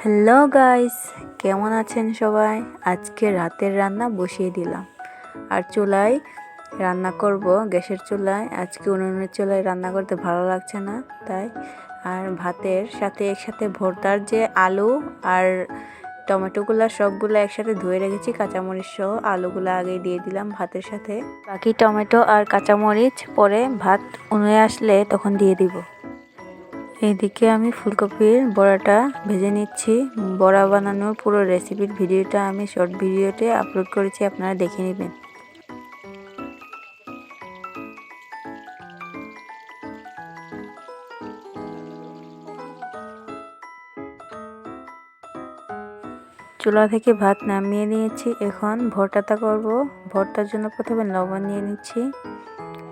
Hello guys, কেমন আছেন সবাই? আজকে রাতের রান্না বসিয়ে দিলাম। আর চুলায় রান্না করব, গ্যাসের চুলায়। আজকে উনুনের চুলায় রান্না করতে ভালো লাগছে না, তাই। আর ভাতের সাথে একসাথে ভর্তার যে আলু আর টমেটোগুলো সবগুলো একসাথে ধুয়ে রেখেছি, কাঁচামরিচ সহ আলুগুলো আগে দিয়ে দিলাম ভাতের সাথে। বাকি টমেটো আর কাঁচামরিচ পরে ভাত উনুনে আসলে তখন দিয়ে দিব। এইদিকে আমি ফুলকপির বড়াটা ভেজে নিচ্ছি। বড়া বানানোর পুরো রেসিপির ভিডিওটা আমি শর্ট ভিডিওতে আপলোড করেছি, আপনারা দেখে নেবেন। চুলা থেকে ভাত নামিয়ে নিয়েছি, এখন ভর্তাটা করব। ভর্তার জন্য প্রথমে লবণ নিয়ে নিচ্ছি,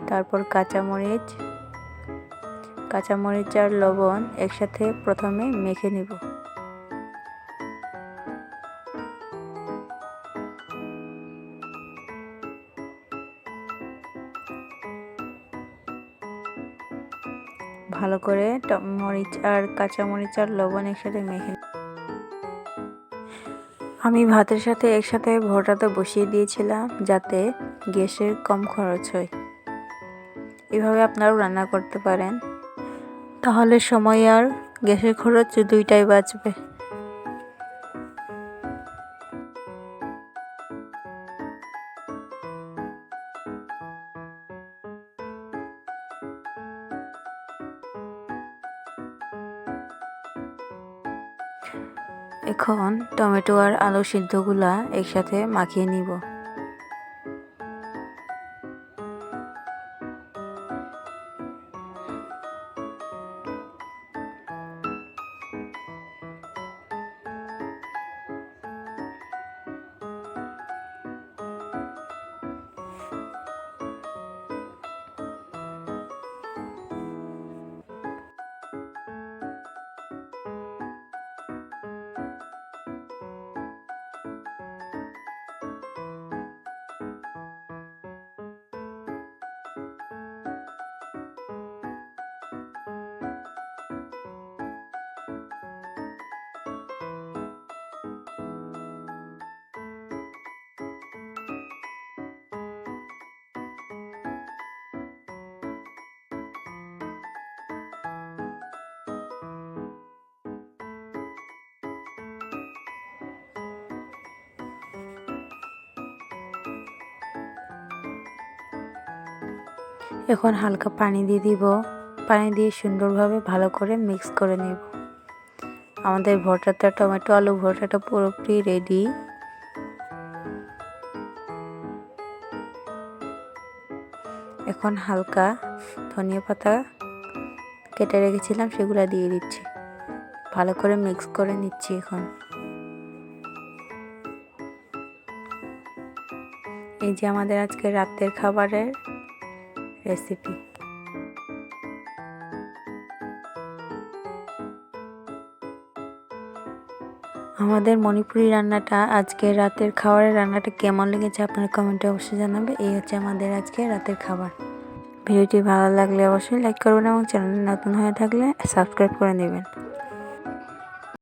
তারপর কাঁচামরিচ আর লবণ একসাথে প্রথমে মেখে নিব। ভালো করে মরিচ আর কাঁচামরিচ আর লবণ একসাথে মেখে। আমি ভাতের সাথে একসাথে ভর্তাটা বসিয়ে দিয়েছিলাম যাতে গ্যাসের কম খরচ হয়। এভাবে আপনারাও রান্না করতে পারেন, তাহলে সময় আর গ্যাসের খরচ দুইটাই বাঁচবে। এখন টমেটো আর আলু সিদ্ধগুলা একসাথে মাখিয়ে নিব। এখন হালকা পানি দিয়ে দিব, পানি দিয়ে সুন্দরভাবে ভালো করে মিক্স করে নেব। আমাদের ভর্তাটা, টমেটো আলু ভর্তাটা পুরোপুরি রেডি। এখন হালকা ধনিয়া পাতা কেটে রেখেছিলাম, সেগুলো দিয়ে দিচ্ছি। ভালো করে মিক্স করে নিচ্ছি। এখন এই যে আমাদের আজকে রাতের খাবারের রেসিপি। আমাদের মণিপুরি রান্নাটা, আজকে রাতের খাবারের রান্নাটা কেমন লেগেছে আপনার কমেন্টে অবশ্যই জানাবে। এই হচ্ছে আমাদের আজকে রাতের খাবার। ভিডিওটি ভালো লাগলে অবশ্যই লাইক করবেন এবং চ্যানেলে নতুন হয়ে থাকলে সাবস্ক্রাইব করে নেবেন।